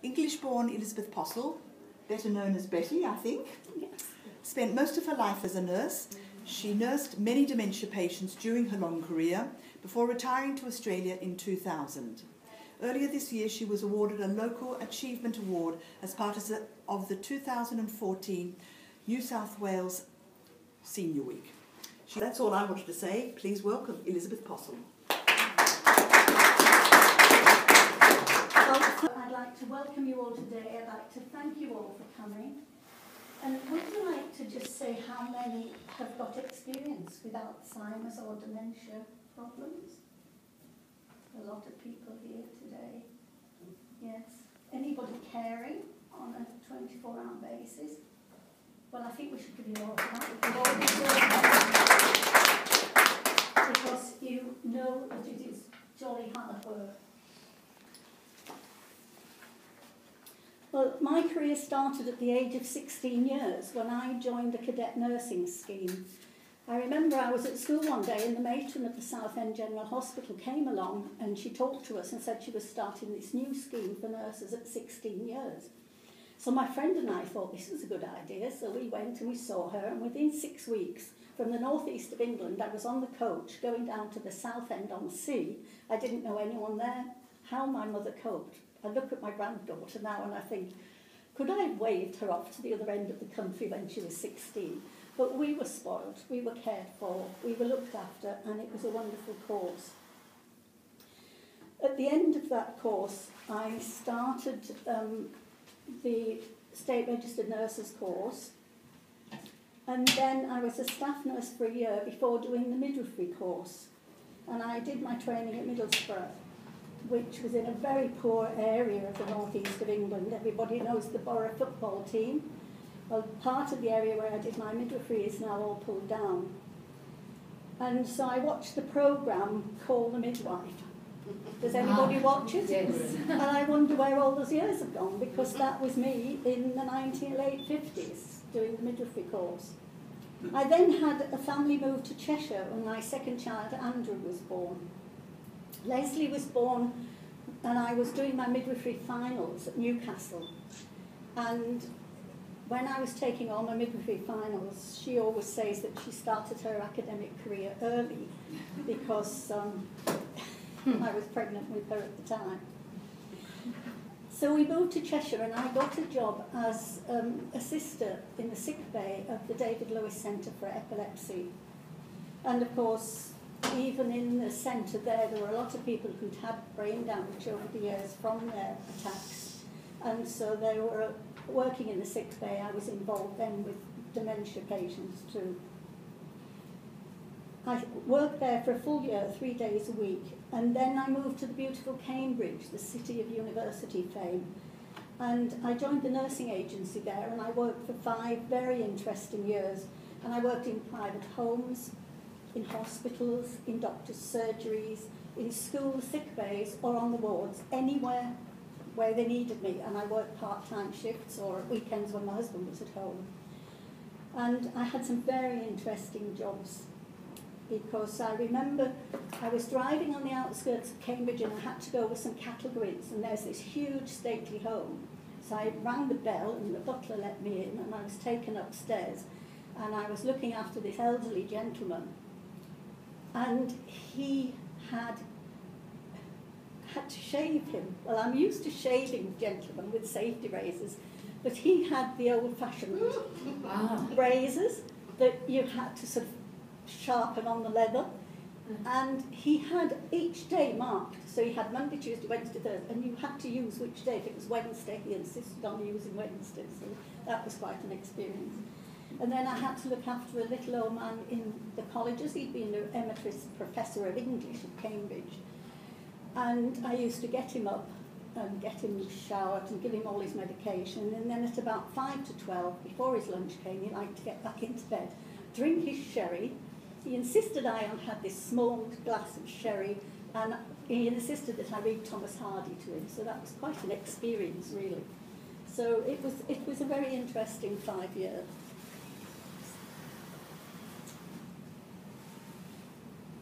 English-born Elizabeth Postle, better known as Betty, I think, spent most of her life as a nurse. She nursed many dementia patients during her long career before retiring to Australia in 2000. Earlier this year, she was awarded a Local Achievement Award as part of the 2014 New South Wales Senior Week. That's all I wanted to say. Please welcome Elizabeth Postle. I'd like to welcome you all today. I'd like to thank you all for coming. And would you like to just say how many have got experience with Alzheimer's or dementia problems? A lot of people here today. Yes. Anybody caring on a 24-hour basis? Well, I think we should give you all that. Because you know that it is jolly hard work. Well, my career started at the age of 16 years when I joined the cadet nursing scheme. I remember I was at school one day and the matron of the Southend General Hospital came along and she talked to us and said she was starting this new scheme for nurses at 16 years. So my friend and I thought this was a good idea, so we went and we saw her, and within 6 weeks, from the northeast of England, I was on the coach going down to the Southend on Sea. I didn't know anyone there. How my mother coped. I look at my granddaughter now and I think, could I have waved her off to the other end of the country when she was 16? But we were spoiled, we were cared for, we were looked after, and it was a wonderful course. At the end of that course, I started the State Registered Nurses course, and then I was a staff nurse for a year before doing the midwifery course. And I did my training at Middlesbrough, which was in a very poor area of the northeast of England. Everybody knows the Borough football team. Well, part of the area where I did my midwifery is now all pulled down. And so I watched the programme Call the Midwife. Does anybody watch it? Yes. And I wonder where all those years have gone, because that was me in the late 50s doing the midwifery course. I then had a family move to Cheshire when my second child, Andrew, was born. Leslie was born and I was doing my midwifery finals at Newcastle. And when I was taking all my midwifery finals, she always says that she started her academic career early because I was pregnant with her at the time. So we moved to Cheshire and I got a job as a sister in the sick bay of the David Lewis Centre for Epilepsy. And of course, even in the centre there were a lot of people who'd had brain damage over the years from their attacks. And so they were working in the sick bay. I was involved then with dementia patients too. I worked there for a full year, 3 days a week, and then I moved to the beautiful Cambridge, the city of university fame. And I joined the nursing agency there, and I worked for 5 very interesting years. And I worked in private homes, in hospitals, in doctors' surgeries, in school sick bays, or on the wards, anywhere where they needed me. And I worked part-time shifts or at weekends when my husband was at home. And I had some very interesting jobs, because I remember I was driving on the outskirts of Cambridge and I had to go with some cattle grids, and there's this huge stately home. So I rang the bell and the butler let me in, and I was taken upstairs, and I was looking after this elderly gentleman. And he had to shave him. Well, I'm used to shaving gentlemen with safety razors, but he had the old-fashioned razors that you had to sort of sharpen on the leather. And he had each day marked, so he had Monday, Tuesday, Wednesday, Thursday, and you had to use which day. If it was Wednesday, he insisted on using Wednesday, so that was quite an experience. And then I had to look after a little old man in the colleges. He'd been an emeritus professor of English at Cambridge. And I used to get him up and get him showered and give him all his medication. And then at about 5 to 12, before his lunch came, he liked to get back into bed, drink his sherry. He insisted I had this small glass of sherry, and he insisted that I read Thomas Hardy to him. So that was quite an experience, really. So it was a very interesting 5 years.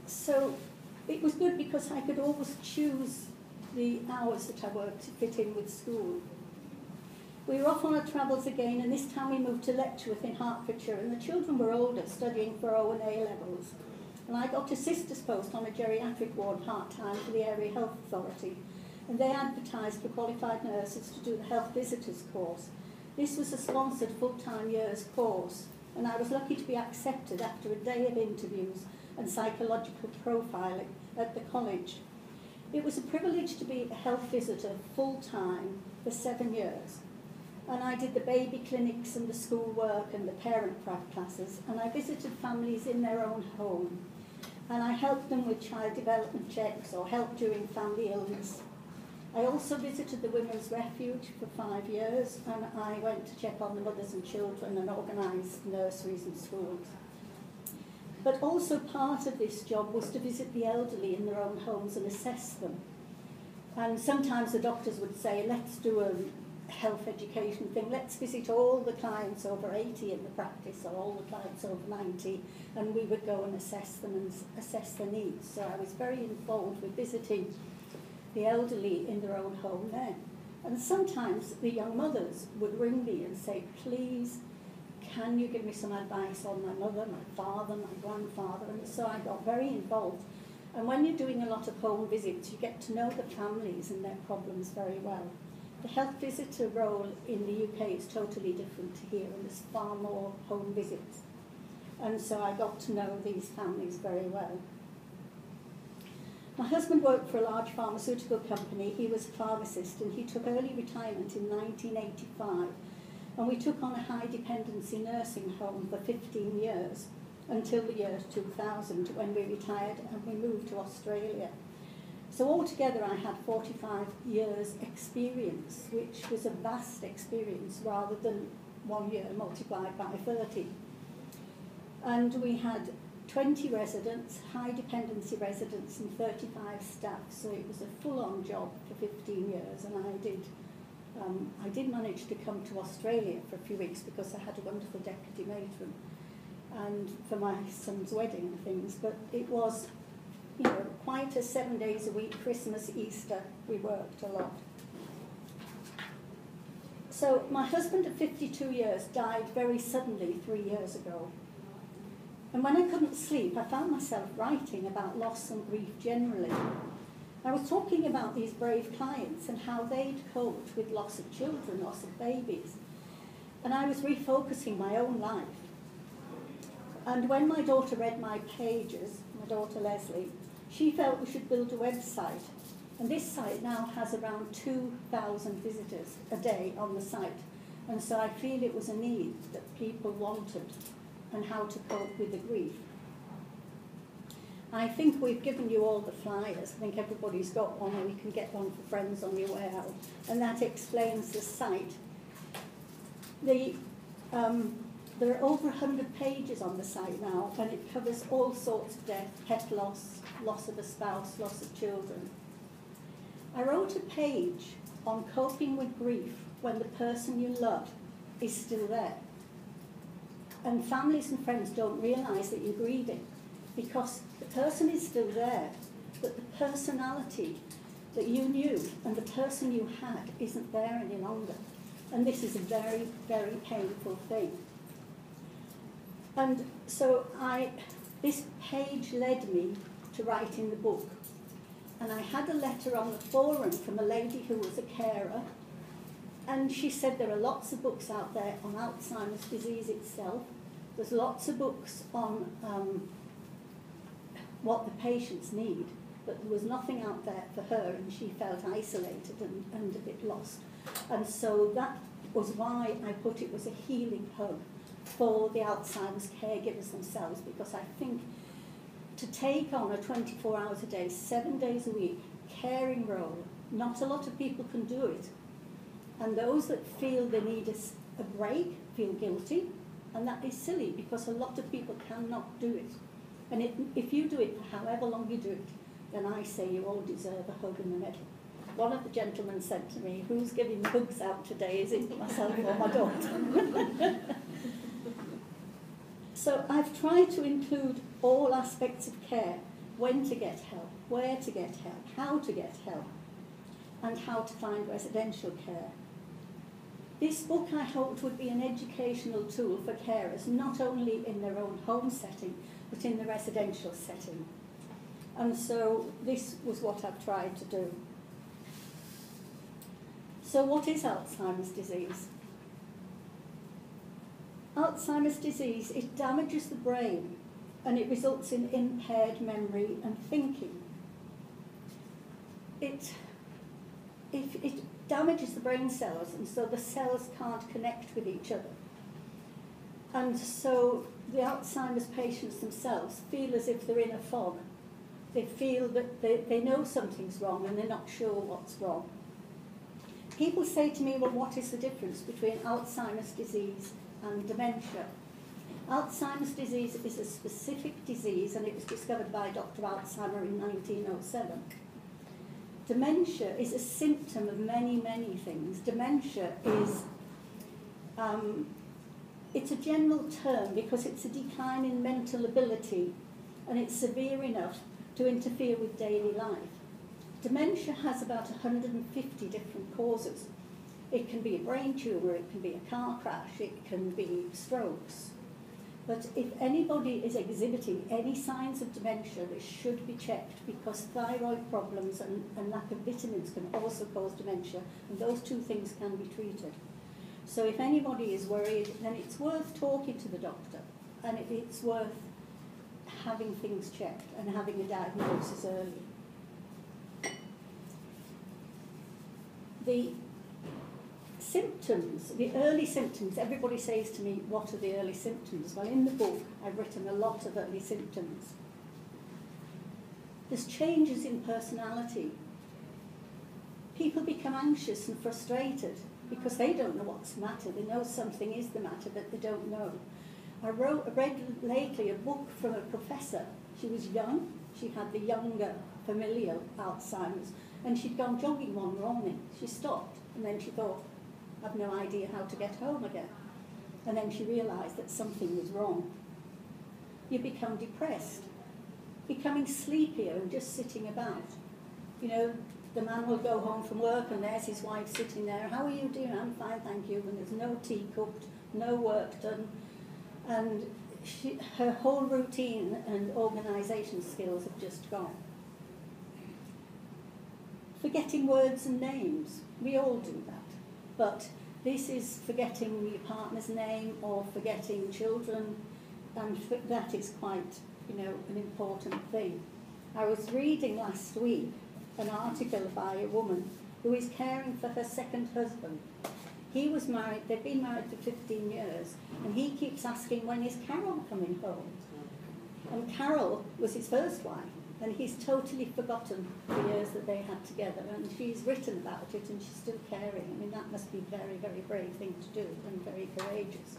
So it was good because I could always choose the hours that I worked to fit in with school. We were off on our travels again, and this time we moved to Letchworth in Hertfordshire, and the children were older, studying for O and A levels. And I got a sister's post on a geriatric ward part-time for the Area Health Authority, and they advertised for qualified nurses to do the health visitors course. This was a sponsored full-time year's course, and I was lucky to be accepted after a day of interviews and psychological profiling at the college. It was a privilege to be a health visitor full-time for 7 years. And I did the baby clinics and the school work and the parent craft classes, and I visited families in their own home. And I helped them with child development checks or helped during family illness. I also visited the Women's Refuge for 5 years, and I went to check on the mothers and children and organised nurseries and schools. But also part of this job was to visit the elderly in their own homes and assess them. And sometimes the doctors would say, let's do a health education thing, let's visit all the clients over 80 in the practice or all the clients over 90, and we would go and assess them and assess their needs. So I was very involved with visiting the elderly in their own home then. And sometimes the young mothers would ring me and say, please, can you give me some advice on my mother, my father, my grandfather? And so I got very involved. And when you're doing a lot of home visits, you get to know the families and their problems very well. The health visitor role in the UK is totally different to here, and there's far more home visits. And so I got to know these families very well. My husband worked for a large pharmaceutical company. He was a pharmacist, and he took early retirement in 1985. And we took on a high dependency nursing home for 15 years until the year 2000, when we retired and we moved to Australia. So altogether I had 45 years experience, which was a vast experience rather than 1 year multiplied by 30. And we had 20 residents, high dependency residents, and 35 staff, so it was a full-on job for 15 years, and I did manage to come to Australia for a few weeks because I had a wonderful deputy matron and for my son's wedding and things, but it was, you know, quite a 7 days a week, Christmas, Easter, we worked a lot. So my husband at 52 years died very suddenly 3 years ago. And when I couldn't sleep, I found myself writing about loss and grief generally. I was talking about these brave clients and how they'd coped with loss of children, loss of babies. And I was refocusing my own life. And when my daughter read my pages, my daughter Leslie, she felt we should build a website. And this site now has around 2,000 visitors a day on the site. And so I feel it was a need that people wanted, and how to cope with the grief. I think we've given you all the flyers. I think everybody's got one, or you can get one for friends on your way out. And that explains the site. There are over 100 pages on the site now, and it covers all sorts of death, pet loss, loss of a spouse, loss of children. I wrote a page on coping with grief when the person you love is still there. And families and friends don't realise that you're grieving because the person is still there, but the personality that you knew and the person you had isn't there any longer. And this is a very, very painful thing. And so this page led me to writing the book. And I had a letter on the forum from a lady who was a carer, and she said there are lots of books out there on Alzheimer's disease itself. There's lots of books on what the patients need, but there was nothing out there for her, and she felt isolated and a bit lost. And so that was why I put it was a healing hub for the Alzheimer's caregivers themselves, because I think to take on a 24 hours a day, 7 days a week, caring role, not a lot of people can do it. And those that feel they need a break feel guilty, and that is silly because a lot of people cannot do it. And if you do it for however long you do it, then I say you all deserve a hug in the middle. One of the gentlemen said to me, who's giving hugs out today? Is it myself or my daughter? So I've tried to include all aspects of care, when to get help, where to get help, how to get help, and how to find residential care. This book, I hoped, would be an educational tool for carers, not only in their own home setting, but in the residential setting. And so this was what I've tried to do. So what is Alzheimer's disease? Alzheimer's disease, it damages the brain and it results in impaired memory and thinking. It damages the brain cells, and so the cells can't connect with each other. And so the Alzheimer's patients themselves feel as if they're in a fog. They feel that they know something's wrong and they're not sure what's wrong. People say to me, well, what is the difference between Alzheimer's disease and dementia? Alzheimer's disease is a specific disease, and it was discovered by Dr. Alzheimer in 1907. Dementia is a symptom of many, many things. Dementia is, it's a general term because it's a decline in mental ability, and it's severe enough to interfere with daily life. Dementia has about 150 different causes. It can be a brain tumour, it can be a car crash, it can be strokes. But if anybody is exhibiting any signs of dementia, they should be checked, because thyroid problems and lack of vitamins can also cause dementia, and those two things can be treated. So if anybody is worried, then it's worth talking to the doctor, and it's worth having things checked and having a diagnosis early. The symptoms, the early symptoms, everybody says to me, what are the early symptoms? Well, in the book, I've written a lot of early symptoms. There's changes in personality. People become anxious and frustrated because they don't know what's the matter. They know something is the matter, but they don't know. I read lately a book from a professor. She was young. She had the younger familial Alzheimer's, and she'd gone jogging one morning. She stopped, and then she thought, I've no idea how to get home again. And then she realised that something was wrong. You become depressed, becoming sleepier and just sitting about. You know, the man will go home from work and there's his wife sitting there. How are you doing? I'm fine, thank you. And there's no tea cooked, no work done. And her whole routine and organisation skills have just gone. Forgetting words and names. We all do that. But this is forgetting your partner's name or forgetting children, and that is quite, you know, an important thing. I was reading last week an article by a woman who is caring for her second husband. He was married, they've been married for 15 years, and he keeps asking, when is Carol coming home? And Carol was his first wife, and he's totally forgotten the years that they had together, and she's written about it and she's still caring. I mean, that must be a very, very brave thing to do and very courageous.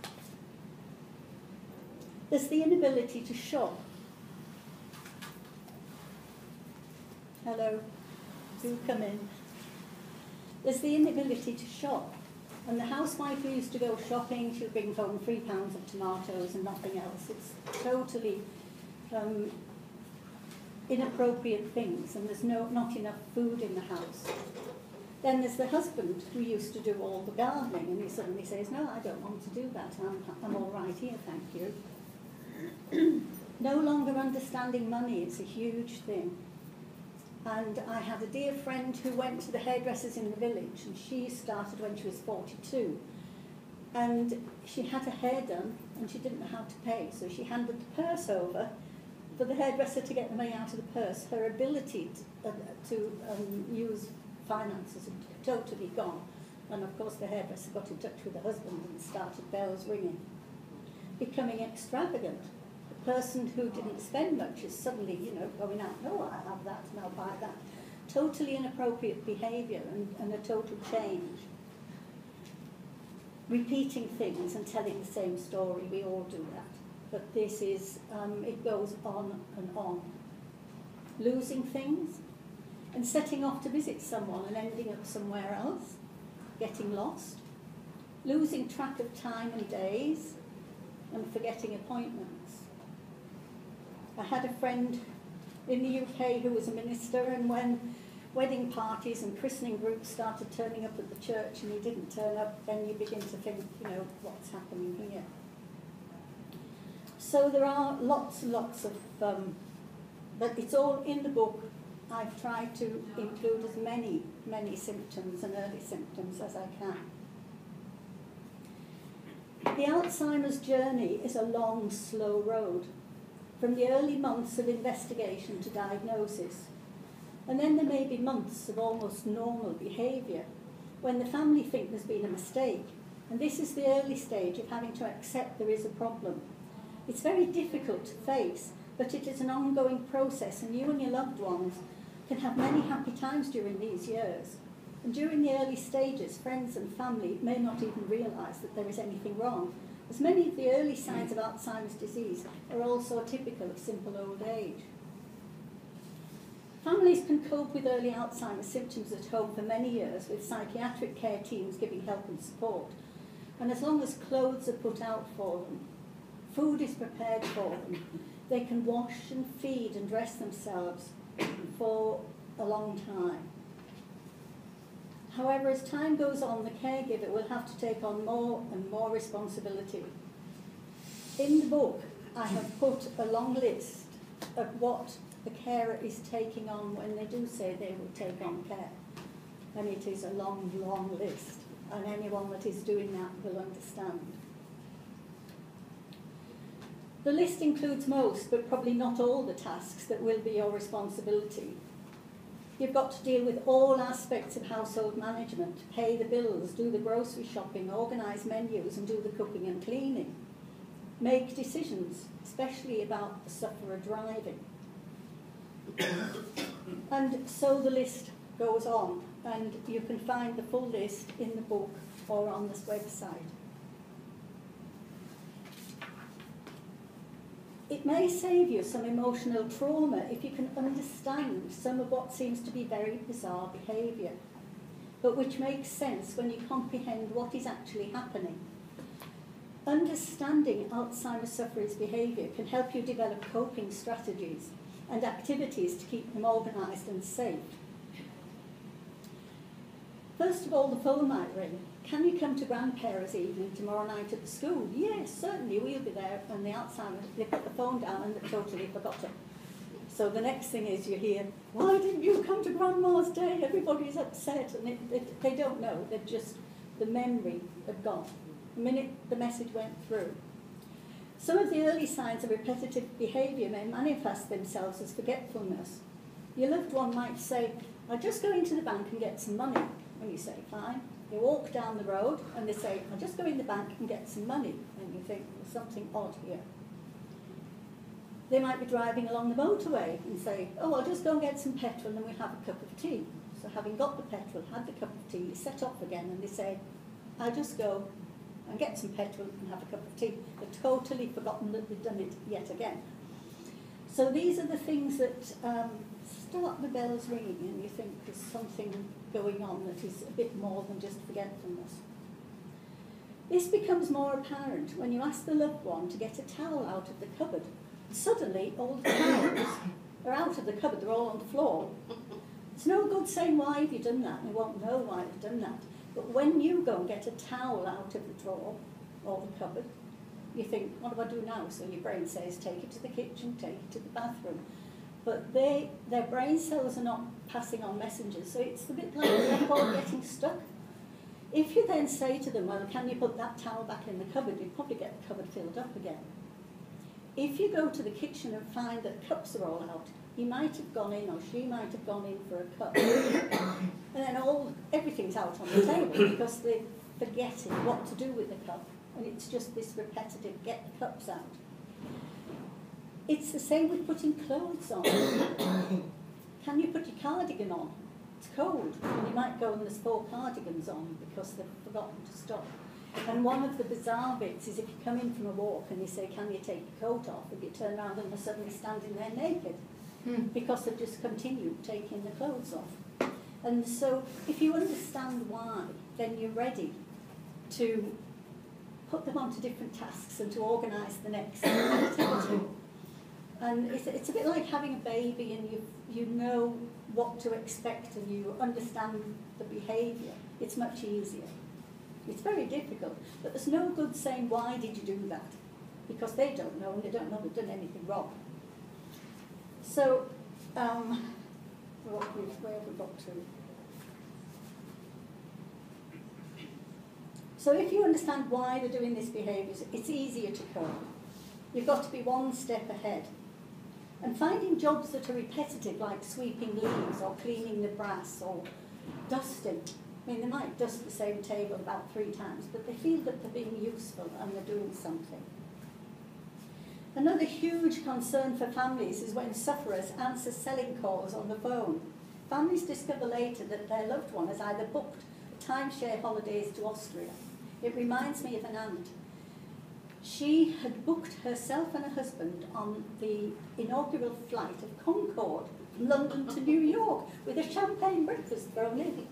There's the inability to shop. Hello, do come in. There's the inability to shop. And the housewife who used to go shopping, she'll bring home 3 pounds of tomatoes and nothing else. It's totally inappropriate things, and there's not enough food in the house. Then there's the husband who used to do all the gardening, and he suddenly says, no, I don't want to do that. I'm all right here, thank you. No longer understanding money is a huge thing. And I had a dear friend who went to the hairdressers in the village, and she started when she was 42. And she had her hair done, and she didn't know how to pay, so she handed the purse over for the hairdresser to get the money out of the purse. Her ability to use finances had totally gone. And of course the hairdresser got in touch with the husband and started bells ringing. Becoming extravagant. The person who didn't spend much is suddenly, you know, going out, oh, I have that and I'll buy that. Totally inappropriate behaviour and a total change. Repeating things and telling the same story, we all do that. But this is, it goes on and on. Losing things and setting off to visit someone and ending up somewhere else, getting lost, losing track of time and days, and forgetting appointments. I had a friend in the UK who was a minister, and when wedding parties and christening groups started turning up at the church and he didn't turn up, then you begin to think, you know, what's happening here? So there are lots and lots of, but it's all in the book. I've tried to include as many symptoms and early symptoms as I can. The Alzheimer's journey is a long, slow road, from the early months of investigation to diagnosis. And then there may be months of almost normal behaviour, when the family think there's been a mistake. And this is the early stage of having to accept there is a problem. It's very difficult to face, but it is an ongoing process, and you and your loved ones can have many happy times during these years. And during the early stages, friends and family may not even realise that there is anything wrong, as many of the early signs of Alzheimer's disease are also typical of simple old age. Families can cope with early Alzheimer's symptoms at home for many years with psychiatric care teams giving help and support. And as long as clothes are put out for them, food is prepared for them, they can wash and feed and dress themselves for a long time. However, as time goes on, the caregiver will have to take on more and more responsibility. In the book, I have put a long list of what the carer is taking on when they do say they will take on care. And it is a long, long list, and anyone that is doing that will understand. The list includes most, but probably not all, the tasks that will be your responsibility. You've got to deal with all aspects of household management, pay the bills, do the grocery shopping, organise menus and do the cooking and cleaning. Make decisions, especially about the sufferer driving. And so the list goes on, and you can find the full list in the book or on this website. It may save you some emotional trauma if you can understand some of what seems to be very bizarre behaviour, but which makes sense when you comprehend what is actually happening. Understanding Alzheimer's sufferers' behaviour can help you develop coping strategies and activities to keep them organised and safe. First of all, the phone might ring. Can you come to grandparents' evening tomorrow night at the school? Yes, certainly, we'll be there. And the Alzheimer's, they put the phone down and they totally forgot it. So the next thing is you hear, why didn't you come to Grandma's day? Everybody's upset. And they don't know. They're just, the memory had gone. The minute the message went through. Some of the early signs of repetitive behaviour may manifest themselves as forgetfulness. Your loved one might say, I'll just go into the bank and get some money. And you say, fine. You walk down the road and they say, I'll just go in the bank and get some money. And you think, there's something odd here. They might be driving along the motorway and say, oh, I'll just go and get some petrol and then we'll have a cup of tea. So having got the petrol, had the cup of tea, you set off again and they say, I'll just go and get some petrol and have a cup of tea. They've totally forgotten that they've done it yet again. So these are the things that start the bells ringing and you think there's something going on that is a bit more than just forgetfulness. This becomes more apparent when you ask the loved one to get a towel out of the cupboard. Suddenly, all the towels are out of the cupboard, they're all on the floor. It's no good saying, why have you done that? They won't know why you've done that. But when you go and get a towel out of the drawer or the cupboard, you think, what do I do now? So your brain says, take it to the kitchen, take it to the bathroom. But their brain cells are not passing on messages, so it's a bit like a record getting stuck. If you then say to them, well, can you put that towel back in the cupboard, you'd probably get the cupboard filled up again. If you go to the kitchen and find that cups are all out, he might have gone in or she might have gone in for a cup. And then everything's out on the table because they're forgetting what to do with the cup. And it's just this repetitive, get the cups out. It's the same with putting clothes on. Can you put your cardigan on? It's cold. And you might go and there's 4 cardigans on because they've forgotten to stop. And one of the bizarre bits is if you come in from a walk and you say, can you take your coat off? And you turn around and they're suddenly standing there naked. Because they've just continued taking the clothes off. And so if you understand why, then you're ready to put them onto different tasks and to organise the next activity. And it's a bit like having a baby and you know what to expect and you understand the behaviour, it's much easier. It's very difficult, but there's no good saying, why did you do that? Because they don't know, and they don't know they've done anything wrong. So, where have we got to? So if you understand why they're doing these behaviours, it's easier to cope. You've got to be one step ahead. And finding jobs that are repetitive, like sweeping leaves or cleaning the brass or dusting. I mean, they might dust the same table about 3 times, but they feel that they're being useful and they're doing something. Another huge concern for families is when sufferers answer selling calls on the phone. Families discover later that their loved one has either booked timeshare holidays to Austria. It reminds me of an aunt. She had booked herself and her husband on the inaugural flight of Concorde from London to New York with a champagne breakfast thrown in.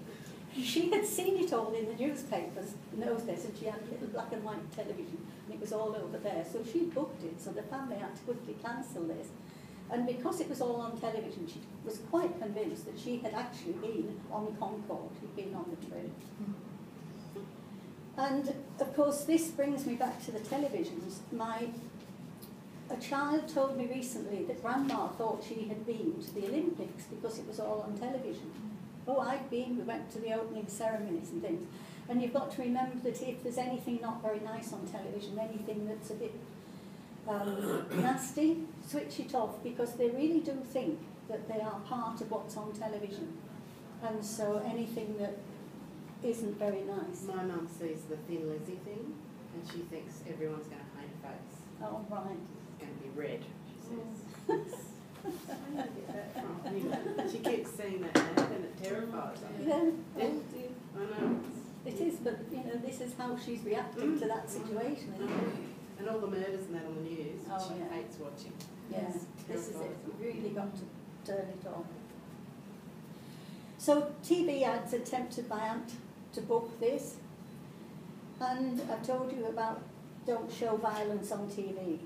She had seen it all in the newspapers in those days, and she had a little black and white television, and it was all over there. So she booked it, so the family had to quickly cancel this. And because it was all on television, she was quite convinced that she had actually been on Concorde, she'd been on the train. And of course, this brings me back to the televisions. A child told me recently that Grandma thought she had been to the Olympics because it was all on television. Oh, I've been, we went to the opening ceremonies and things. And you've got to remember that if there's anything not very nice on television, anything that's a bit nasty, switch it off, because they really do think that they are part of what's on television. And so anything that isn't very nice. My mum sees the Thin Lizzy thing, and she thinks everyone's going to paint a face. Oh, right. It's going to be red, she says. Where did I get that from? Anyway, she keeps seeing that ad, and it terrifies her. Yeah, Yeah. oh dear. I know. It is, but you know, this is how she's reacting to that situation, isn't it? And all the murders and that on the news, Oh, she yeah. hates watching. Yes, this is it. Terrifies her. We've really got to turn it on. So TV ads are tempted my aunt to book this, and I've told you about don't show violence on TV.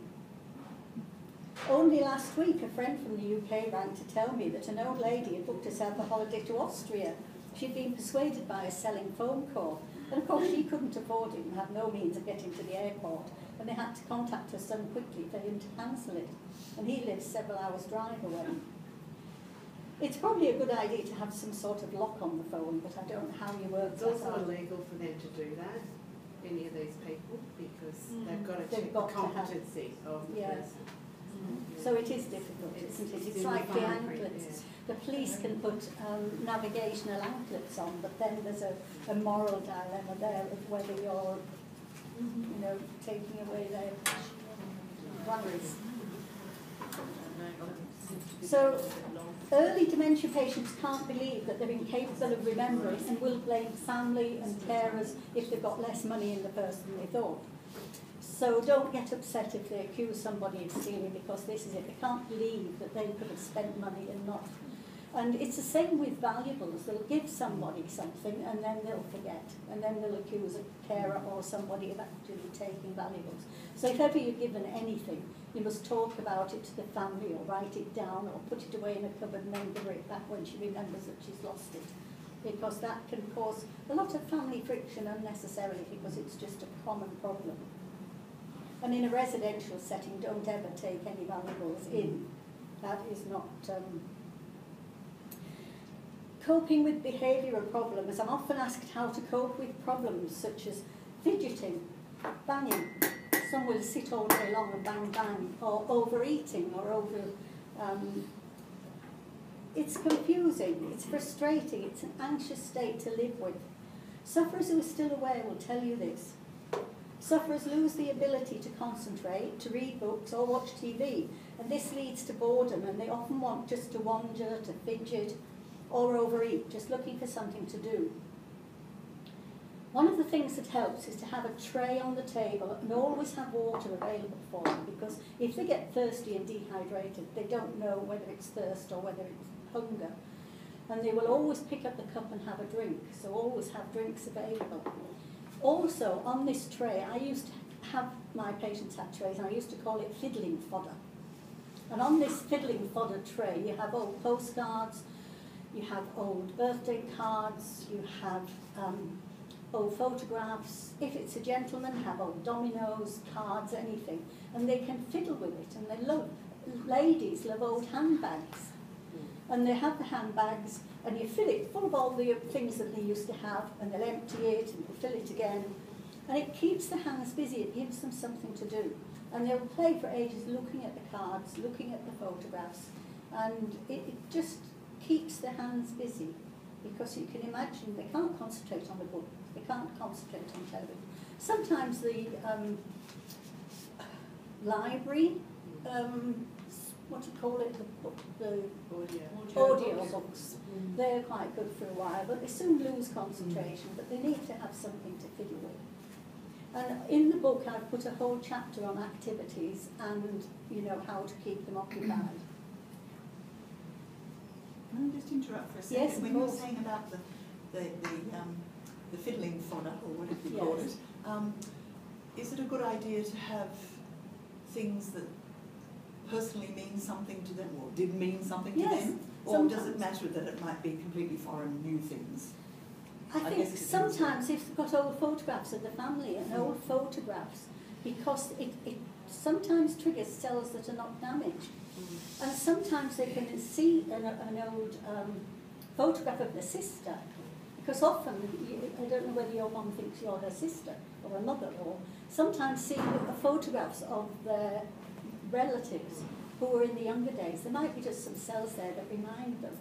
Only last week, a friend from the UK rang to tell me that an old lady had booked herself a holiday to Austria. She'd been persuaded by a selling phone call, and of course she couldn't afford it and had no means of getting to the airport, and they had to contact her son quickly for him to cancel it, and he lives several hours' drive away. It's probably a good idea to have some sort of lock on the phone, but I don't know how you work It's that also out. illegal for them to do that, any of these people, because they've got to They've check got the to have- competency of the Yeah. person. So it is difficult, isn't it? It's in like the fine print, anklets. The police can put navigational anklets on, but then there's a moral dilemma there of whether you're, you know, taking away their worries. So early dementia patients can't believe that they're incapable of remembering and will blame family and carers if they've got less money in the purse than they thought. So don't get upset if they accuse somebody of stealing, because this is it. They can't believe that they could have spent money and not. And it's the same with valuables. They'll give somebody something and then they'll forget. And then they'll accuse a carer or somebody of actually taking valuables. So if ever you're given anything, you must talk about it to the family or write it down or put it away in a cupboard and then give it back when she remembers that she's lost it. Because that can cause a lot of family friction unnecessarily, because it's just a common problem. And in a residential setting, don't ever take any valuables in. That is not... Coping with behavioural problems. I'm often asked how to cope with problems such as fidgeting, banging. Some will sit all day long and bang, bang, or overeating, or it's confusing, it's frustrating, it's an anxious state to live with. Sufferers who are still aware will tell you this. Sufferers lose the ability to concentrate, to read books or watch TV, and this leads to boredom, and they often want just to wander, to fidget, or overeat, just looking for something to do. One of the things that helps is to have a tray on the table and always have water available for them, because if they get thirsty and dehydrated, they don't know whether it's thirst or whether it's hunger. And they will always pick up the cup and have a drink, so always have drinks available. Also, on this tray, I used to have my patients have trays, and I used to call it fiddling fodder. And on this fiddling fodder tray, you have old postcards, you have old birthday cards, you have old photographs. If it's a gentleman, have old dominoes, cards, anything. And they can fiddle with it, and they love, ladies love old handbags. And they have the handbags, and you fill it full of all the things that they used to have, and they'll empty it, and they'll fill it again. And it keeps the hands busy, it gives them something to do. And they'll play for ages looking at the cards, looking at the photographs, and it just keeps their hands busy, because you can imagine they can't concentrate on the book, they can't concentrate on television. Sometimes the library, what do you call it, the audio books, they're quite good for a while, but they soon lose concentration, but they need to have something to fiddle with. And in the book I've put a whole chapter on activities and, you know, how to keep them occupied. Can I just interrupt for a second? Yes, when you were saying about the fiddling fodder, or whatever you call it, is it a good idea to have things that personally mean something to them, or did mean something to them? Or sometimes. does it matter that it might be completely foreign, new things? I think sometimes if they've got old photographs of the family and old photographs, because it sometimes triggers cells that are not damaged. And sometimes they can see an old photograph of the sister, because often, I don't know whether your mum thinks you're her sister or her mother, or sometimes see photographs of their relatives who were in the younger days. There might be just some cells there that remind them.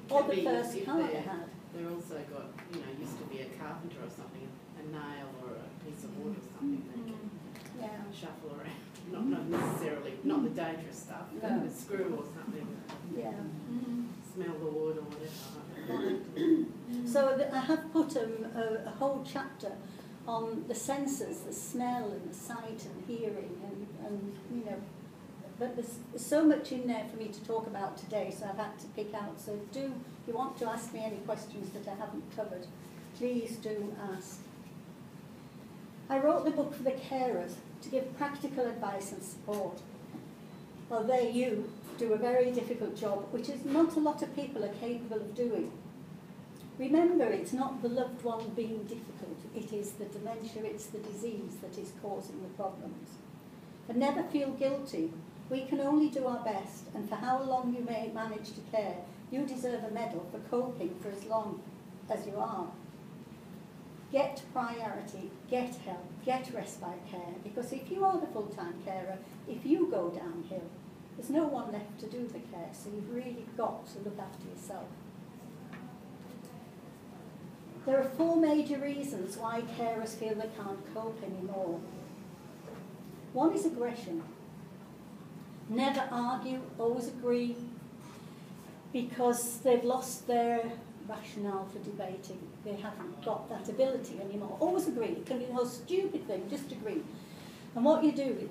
Or the first car they had. They're also got, you know, used to be a carpenter or something, a nail or a piece of wood or something they can shuffle around. Not necessarily, not the dangerous stuff, but a screw or something. Yeah. Smell the wood or whatever. So I have put a whole chapter on the senses, the smell and the sight and hearing and you know, but there's so much in there for me to talk about today, so I've had to pick out. So if you want to ask me any questions that I haven't covered, please do ask. I wrote the book for the carers to give practical advice and support. Well, you do a very difficult job, which is not a lot of people are capable of doing. Remember, it's not the loved one being difficult, it is the dementia, it's the disease that is causing the problems. And never feel guilty. We can only do our best, and for how long you may manage to care, you deserve a medal for coping for as long as you are. Get priority, get help, get respite care, because if you are the full-time carer, if you go downhill, there's no one left to do the care, so you've really got to look after yourself. There are 4 major reasons why carers feel they can't cope anymore. One is aggression. Never argue, always agree, because they've lost their rationale for debating. They haven't got that ability anymore. Always agree. It can be the most stupid thing, just agree. And what you do,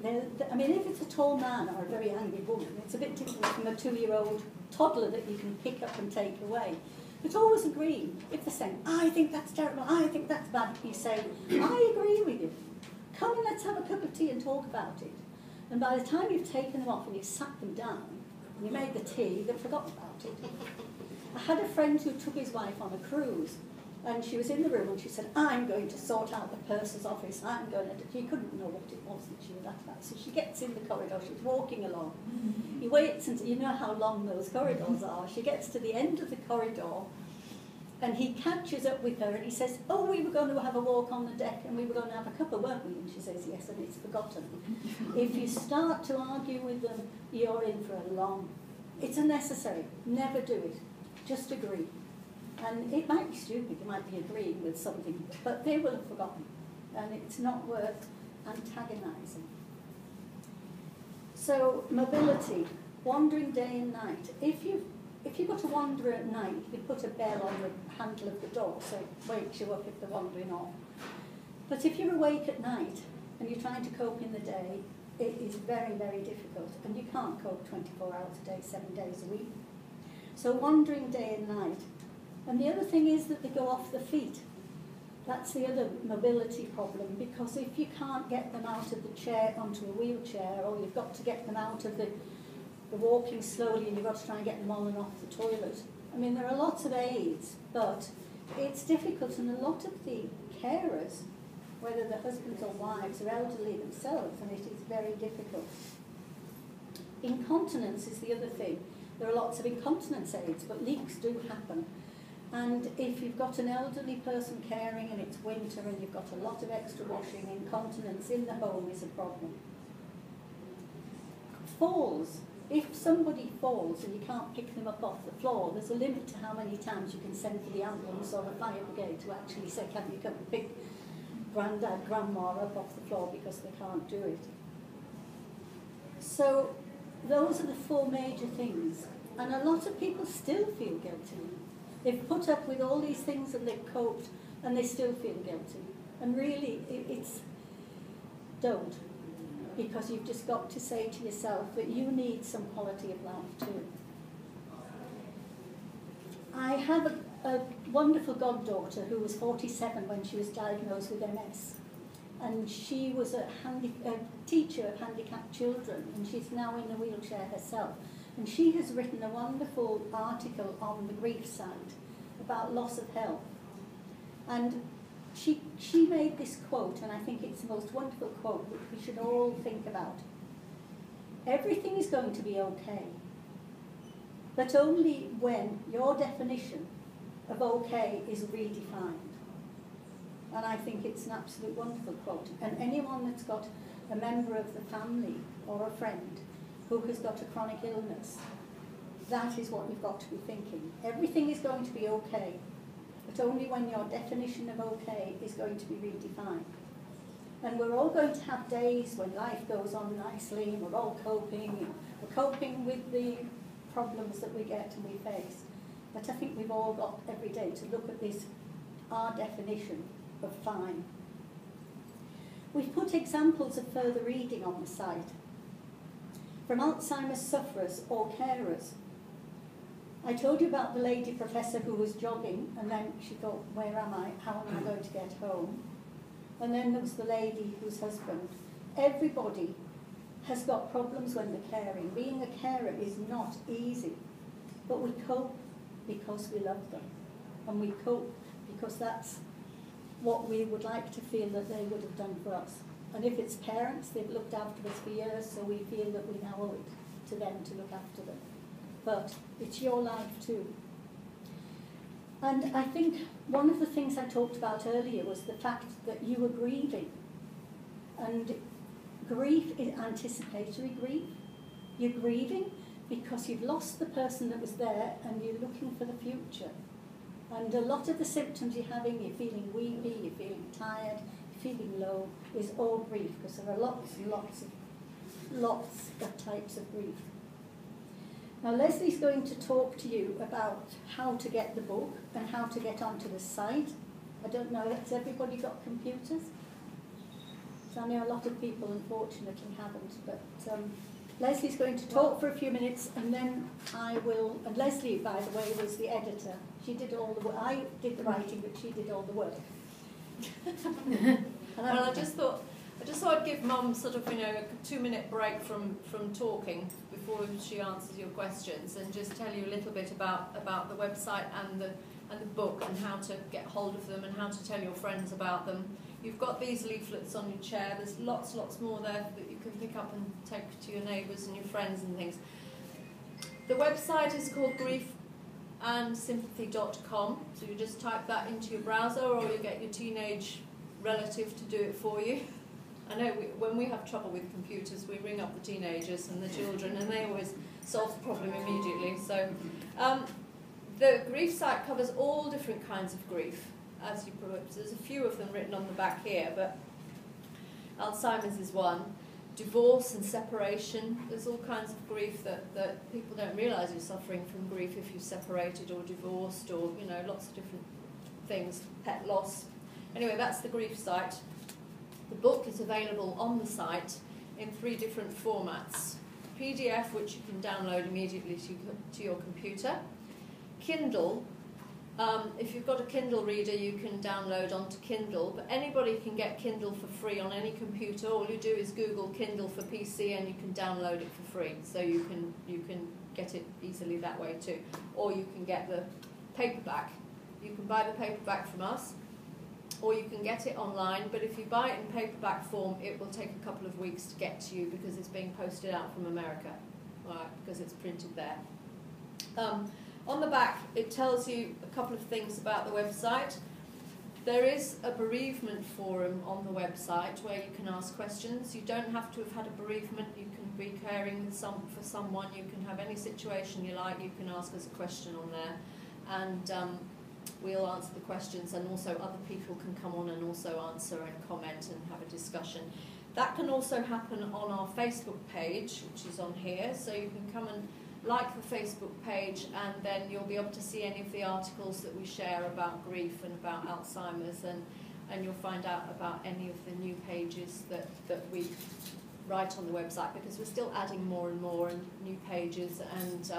I mean, if it's a tall man or a very angry woman, it's a bit different from a 2-year-old toddler that you can pick up and take away. But always agree. If they're saying, I think that's terrible, I think that's bad, you say, I agree with you. Come and let's have a cup of tea and talk about it. And by the time you've taken them off and you've sat them down, and you made the tea, they've forgotten about it. I had a friend who took his wife on a cruise, and she was in the room and she said, I'm going to sort out the purser's office, I'm going to... She couldn't know what it was that she was at about. So she gets in the corridor, she's walking along. He waits until, you know how long those corridors are. She gets to the end of the corridor, and he catches up with her and he says, oh, we were going to have a walk on the deck and we were going to have a cuppa, weren't we? And she says, yes, and it's forgotten. If you start to argue with them, you're in for a long... It's unnecessary. Never do it. Just agree. And it might be stupid, you might be agreeing with something, but they will have forgotten. And it's not worth antagonising. So, mobility, wandering day and night. If you've got to wander at night, you put a bell on the handle of the door so it wakes you up if they're wandering off. But if you're awake at night and you're trying to cope in the day, it is very, very difficult. And you can't cope 24 hours a day, 7 days a week. So wandering day and night. And the other thing is that they go off the feet. That's the other mobility problem, because if you can't get them out of the chair onto a wheelchair, or you've got to get them out of the walking slowly and you've got to try and get them on and off the toilet, I mean, there are lots of aids, but it's difficult, and a lot of the carers, whether the husbands or wives, are elderly themselves, and it is very difficult. Incontinence is the other thing. There are lots of incontinence aids, but leaks do happen. And if you've got an elderly person caring and it's winter and you've got a lot of extra washing, incontinence in the home is a problem. Falls. If somebody falls and you can't pick them up off the floor, there's a limit to how many times you can send for the ambulance or the fire brigade to actually say, can you come and pick Grandad, Grandma up off the floor, because they can't do it. So those are the four major things. And a lot of people still feel guilty. They've put up with all these things and they've coped and they still feel guilty. And really, it's don't. Because you've just got to say to yourself that you need some quality of life too. I have a wonderful goddaughter who was 47 when she was diagnosed with MS. And she was a teacher of handicapped children, and she's now in a wheelchair herself. And she has written a wonderful article on the grief side about loss of health. And she made this quote, and I think it's the most wonderful quote which we should all think about. Everything is going to be okay, but only when your definition of okay is redefined. And I think it's an absolute wonderful quote. And anyone that's got a member of the family or a friend who has got a chronic illness, that is what you've got to be thinking. Everything is going to be okay, but only when your definition of okay is going to be redefined. And we're all going to have days when life goes on nicely and we're all coping. We're coping with the problems that we get and we face. But I think we've all got every day to look at this, our definition of fine. We've put examples of further reading on the site from Alzheimer's sufferers or carers. I told you about the lady professor who was jogging and then she thought, where am I? How am I going to get home? And then there was the lady whose husband. Everybody has got problems when they're caring. Being a carer is not easy, but we cope because we love them. And we cope because that's what we would like to feel that they would have done for us. And if it's parents, they've looked after us for years, so we feel that we now owe it to them to look after them. But it's your life too. And I think one of the things I talked about earlier was the fact that you were grieving. And grief is anticipatory grief. You're grieving because you've lost the person that was there and you're looking for the future. And a lot of the symptoms you're having, you're feeling weepy, you're feeling tired, you're feeling low, is all grief, because there are lots of types of grief. Now Leslie's going to talk to you about how to get the book and how to get onto the site. I don't know, has everybody got computers? So I know a lot of people unfortunately haven't, but Leslie's going to talk for a few minutes and then I will, and Leslie, by the way, was the editor. She did all the work. I did the writing, but she did all the work. Well, I just thought I'd give Mum sort of, a 2-minute break from talking before she answers your questions, and just tell you a little bit about the website and the book and how to get hold of them and how to tell your friends about them. You've got these leaflets on your chair. There's lots more there that you can pick up and take to your neighbours and your friends and things. The website is called griefandsympathy.com, so you just type that into your browser, or you get your teenage relative to do it for you. I know when we have trouble with computers, we ring up the teenagers and the children, and they always solve the problem immediately. So the grief site covers all different kinds of grief. As you probably, there's a few of them written on the back here, but Alzheimer's is one. Divorce and separation. There's all kinds of grief that people don't realise you're suffering from grief if you're separated or divorced, or lots of different things. Pet loss. Anyway, that's the grief site. The book is available on the site in 3 different formats. PDF, which you can download immediately to your computer. Kindle, If you've got a Kindle reader, you can download onto Kindle, but anybody can get Kindle for free on any computer. All you do is Google Kindle for PC and you can download it for free. So you can get it easily that way too. Or you can get the paperback. You can buy the paperback from us, or you can get it online, but if you buy it in paperback form, it will take a couple of weeks to get to you because it's being posted out from America, right, because it's printed there. On the back, it tells you a couple of things about the website. There is a bereavement forum on the website where you can ask questions. You don't have to have had a bereavement. You can be caring for someone. You can have any situation you like. You can ask us a question on there, and we'll answer the questions, and also other people can come on and also answer and comment and have a discussion. That can also happen on our Facebook page, which is on here, so you can come and like the Facebook page, and then you'll be able to see any of the articles that we share about grief and about Alzheimer's, and you'll find out about any of the new pages that we write on the website, because we're still adding more and more new pages and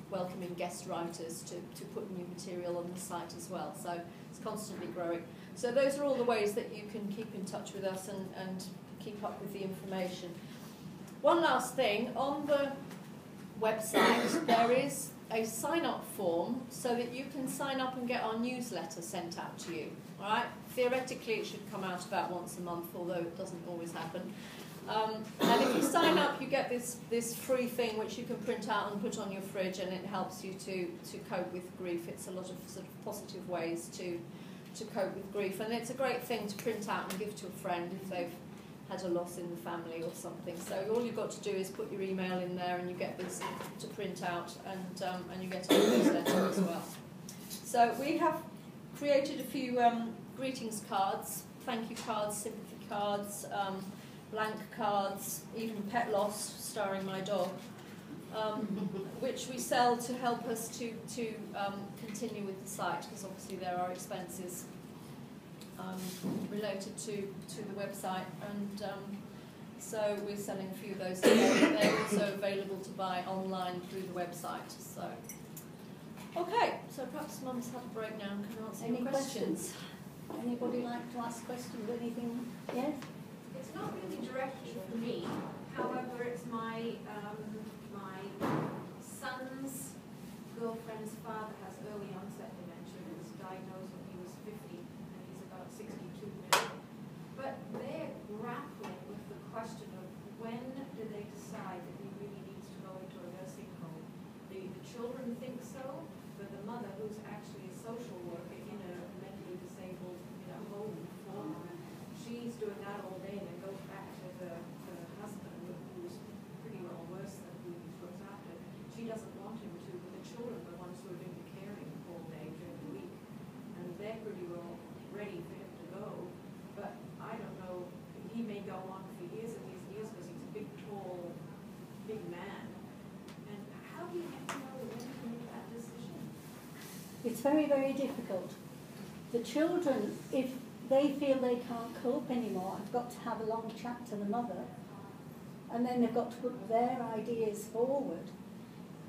welcoming guest writers to put new material on the site as well. So it's constantly growing. So those are all the ways that you can keep in touch with us and keep up with the information. One last thing, on the website there is a sign-up form so that you can sign up and get our newsletter sent out to you. All right? Theoretically it should come out about once a month, although it doesn't always happen. And if you sign up, you get this free thing which you can print out and put on your fridge, and it helps you to cope with grief. It's a lot of sort of positive ways to cope with grief, and it's a great thing to print out and give to a friend if they've had a loss in the family or something. So all you've got to do is put your email in there, and you get this to print out, and you get a newsletter as well. So we have created a few greetings cards, thank you cards, sympathy cards, blank cards, even pet loss starring my dog, which we sell to help us to continue with the site, because obviously there are expenses related to the website, and so we're selling a few of those today. They're also available to buy online through the website. So, okay, so perhaps Mum's had a break now and can answer any questions. Anybody like to ask questions? Anything? Yes? It's not really directed for me. However, it's my son's girlfriend's father has early onset dementia. It was diagnosed when he was 50, and he's about 62 now. But they're grappling with the question of when do they decide that he really needs to go into a nursing home. The children think so, but the mother, who's actually a social worker in a mentally disabled home for her, she's doing that all day and then goes back to the husband, who's pretty well worse than who he looks after. She doesn't want him to, but the children are the ones who are doing the caring all day during the week. And they're pretty well ready for him to go. But I don't know, he may go on for years and years because he's a big, tall, big man. And how do you get to know when to make that decision? It's very, very difficult. The children, if they feel they can't cope anymore, have got to have a long chat to the mother, and then they've got to put their ideas forward.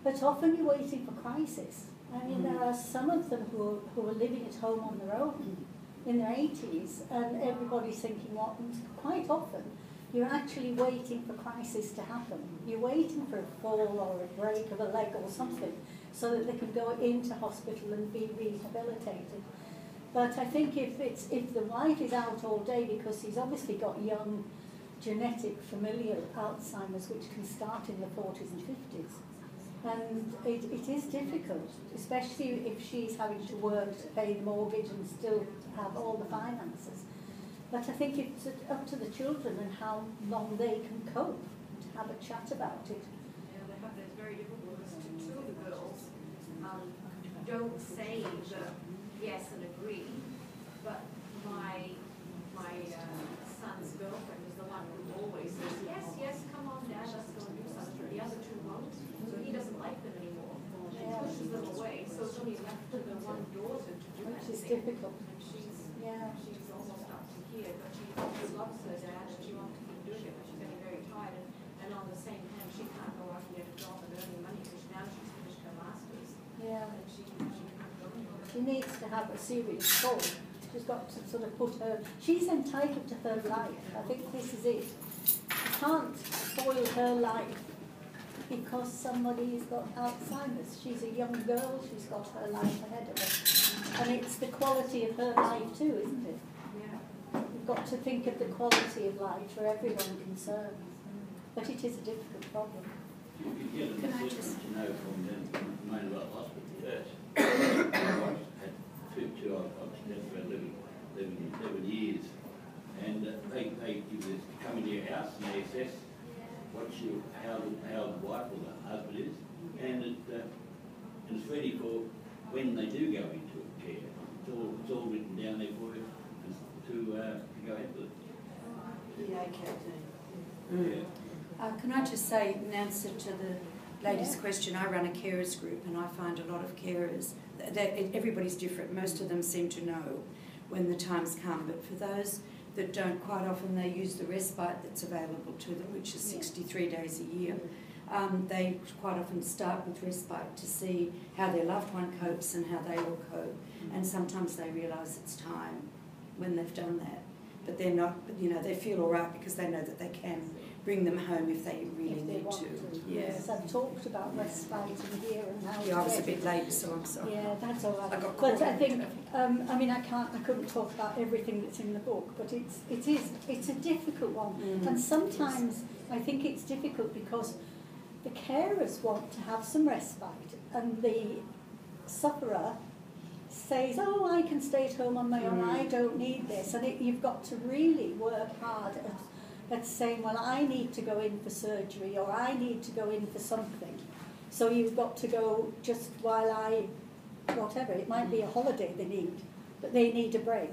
But often you're waiting for crisis. I mean, there are some of them who are living at home on their own in their 80s, and everybody's thinking what, and quite often you're actually waiting for crisis to happen. You're waiting for a fall or a break of a leg or something so that they can go into hospital and be rehabilitated. But I think if the wife is out all day, because he's obviously got young genetic familial Alzheimer's, which can start in the 40s and 50s, and it is difficult, especially if she's having to work to pay the mortgage and still have all the finances. But I think it's up to the children and how long they can cope, to have a chat about it. Yeah, they have this very difficult, because two of the girls don't say the yes and agree, but my son's girlfriend is the one who always says, yes, come on, Dad, let's go and do something. The other two won't, so he doesn't like them anymore. She pushes them away, so it's only left to the one daughter to do that. Which is difficult. And she's almost up to here, but she loves her dad and she wants to keep doing it, but she's getting very tired. And on the same hand, she can't go out and get a job and earning money, because now she's finished her master's. Yeah. And she can't go anywhere. She needs to have a serious goal. She's got to sort of put her... She's entitled to her life. I think this is it. You can't spoil her life because somebody's got Alzheimer's. She's a young girl. She's got her life ahead of her. And it's the quality of her life too, isn't it? Yeah. You've got to think of the quality of life for everyone concerned. But it is a difficult problem. Can I just know from the Mona Vale Hospital first? I had two I've spent for 11 years, and they come into your house and they assess how the wife or the husband is, and it's ready for when they do go into care. It's all written down there for you to go ahead with it. Yeah. Can I just say, in answer to the lady's question, I run a carers group and I find a lot of carers, everybody's different. Most of them seem to know when the time's come, but for those that don't, quite often they use the respite that's available to them, which is 63 days a year. They quite often start with respite to see how their loved one copes and how they will cope, and sometimes they realise it's time when they've done that. But they're not, you know, they feel all right because they know that they can bring them home if they really need to. Yes, I've talked about respite in here and how. Yeah, I was a bit late, so I'm sorry. Yeah, that's all right. I got but caught I think, I mean, I couldn't talk about everything that's in the book, but it's a difficult one, and sometimes I think it's difficult because the carers want to have some respite, and the sufferer says, "Oh, I can stay at home on my own. I don't need this," and you've got to really work hard at saying, well, I need to go in for surgery or I need to go in for something. So you've got to go just while whatever, it might be a holiday they need, but they need a break.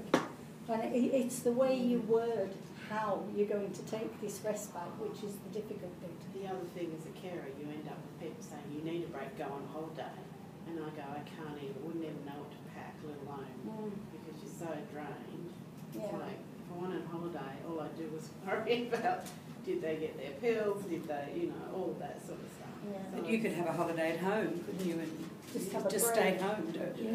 And it's the way you word how you're going to take this respite, which is the difficult bit. The other thing as a carer, you end up with people saying, you need a break, go on holiday. And I go, I can't even, wouldn't even know what to pack, let alone, because you're so drained. Yeah. It's like, if I went on holiday, all I do was worry about, did they get their pills, did they, you know, all of that sort of stuff. Yeah. So But you could have a holiday at home, couldn't you? And Just stay home, don't you?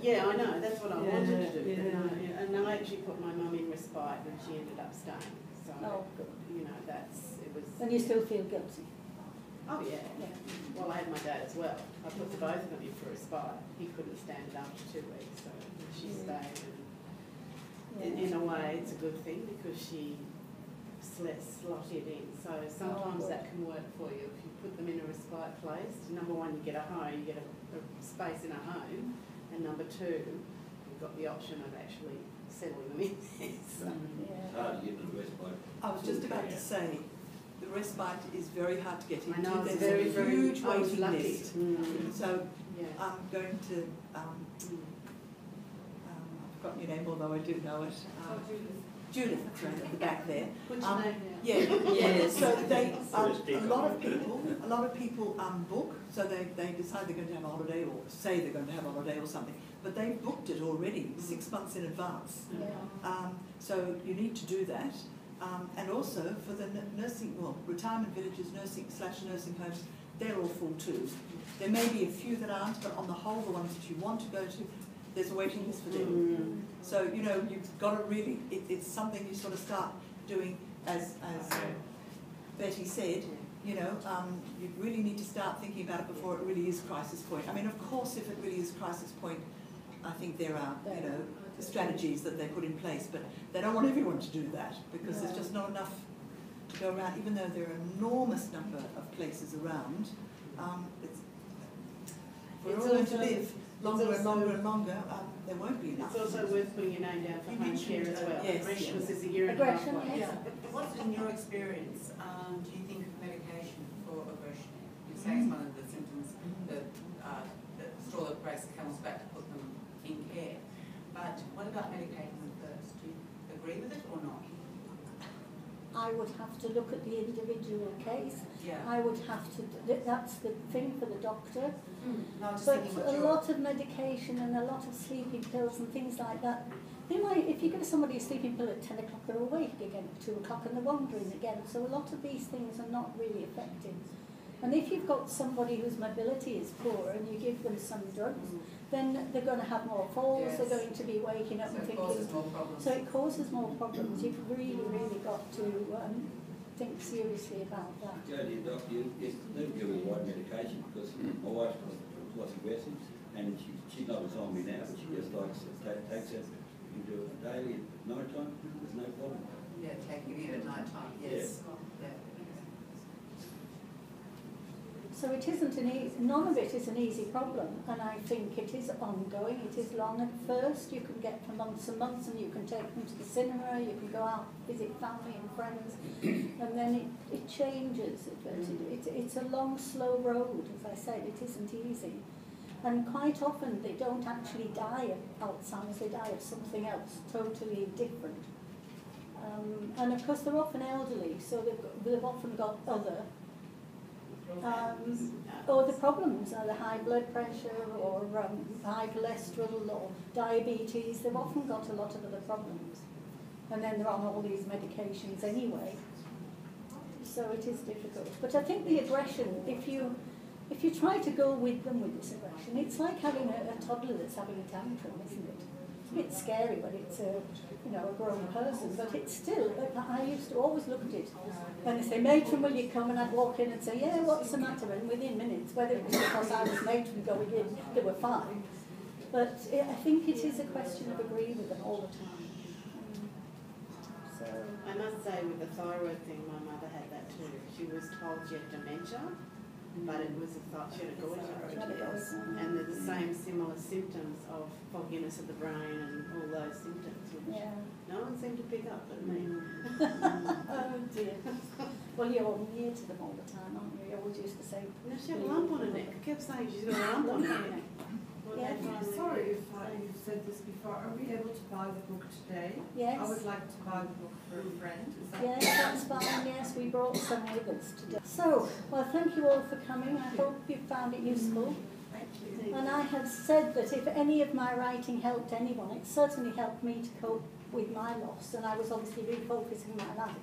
yeah, I know, that's what I wanted to do. Yeah. And I actually put my mum in respite when she ended up staying. So, good. you know, it was... And you still feel guilty? Oh, yeah. Well, I had my dad as well. I put the both of them in for respite. He couldn't stand it after 2 weeks, so she stayed. And in a way, it's a good thing because she slotted in. So sometimes that can work for you. If you put them in a respite place, number one, you get a home, you get a space in a home, and number two, you've got the option of actually settling them in there. So. It's hard to get into respite. I was just about to say, the respite is very hard to get into. I know, it's There's a huge I was waiting lucky. list. So I'm going to, I've forgotten your name, although I do know it. Judith, that's right, at the back there. What's your name now? Yeah. Yes. So they, a lot of people book, so they decide they're going to have a holiday or say they're going to have a holiday or something, but they've booked it already 6 months in advance. So you need to do that. And also for the retirement villages, nursing homes, they're all full too. There may be a few that aren't, but on the whole, the ones that you want to go to, there's a waiting list for them. So, you know, you've got to really, it's something you sort of start doing, as Betty said, you know, you really need to start thinking about it before it really is crisis point. I mean, of course, if it really is crisis point, I think there are, you know, strategies that they put in place, but they don't want everyone to do that because there's just not enough to go around, even though there are an enormous number of places around. We're all going to live longer and longer and longer, there won't be enough. It's also worth putting your name down for home care as well. Yes, Aggression yes. is a year and a half away. What's in your experience, do you think of medication for aggression? You say it's one of the symptoms that the straw that breaks the camel's back to put them in care. But what about medicating them first? Do you agree with it or not? I would have to look at the individual case. Yeah. I would have to, that's the thing for the doctor. No, I'm just But thinking what a lot of medication and a lot of sleeping pills and things like that, they might, if you give somebody a sleeping pill at 10 o'clock, they're awake again at 2 o'clock and they're wandering again. So a lot of these things are not really effective. And if you've got somebody whose mobility is poor and you give them some drugs, then they're going to have more falls, Yes. they're going to be waking up So and it thinking... causes more problems. So it causes more problems. You've really, really got to think seriously about that. Go to your doctor, you don't give her the right medication, because my wife was aggressive, and she's not a zombie now, but she just likes takes it. You can do it daily at night time, there's no problem. Yeah, taking it at night time, yes. Yeah. So it isn't none of it is an easy problem, and I think it is ongoing. It is long at first. You can get for months and months, and you can take them to the cinema. You can go out, visit family and friends, and then it changes. It's a long, slow road, as I said. It isn't easy, and quite often they don't actually die of Alzheimer's. They die of something else, totally different. And of course, they're often elderly, so they've often got other. Or the problems are the high blood pressure or high cholesterol or diabetes. They've often got a lot of other problems, and then they're on all these medications anyway. So it is difficult. But I think the aggression, if you try to go with them with this aggression, it's like having a toddler that's having a tantrum, isn't it? It's a bit scary when it's a grown person, but it's still, I used to always look at it, and they say, matron, will you come? And I'd walk in and say, yeah, what's the matter? And within minutes, whether it was because I was matron going in, they were fine. But I think it is a question of agreeing with them all the time. So I must say, with the thyroid thing, my mother had that too. She was told she had dementia, but it was she had a goiter, and they're the same similar symptoms of fogginess of the brain and all those symptoms, which no one seemed to pick up but me. Oh dear. Well, you're near to them all the time, aren't you? You always used to say... No, she had a lump on her neck. I kept saying she's got a lump on her neck. Sorry if you've said this before. Are we able to buy the book today? Yes. I would like to buy the book for a friend. Is that Yes, that's fine. Yes, we brought some with us today. So, well, thank you all for coming. I hope you found it useful. Thank you. And I have said that if any of my writing helped anyone, it certainly helped me to cope with my loss, and I was obviously refocusing my life.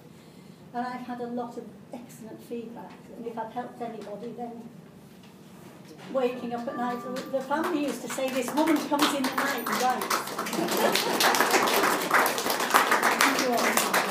And I've had a lot of excellent feedback, and if I've helped anybody, then waking up at night, the family used to say, this woman comes in the night and writes. Thank you all.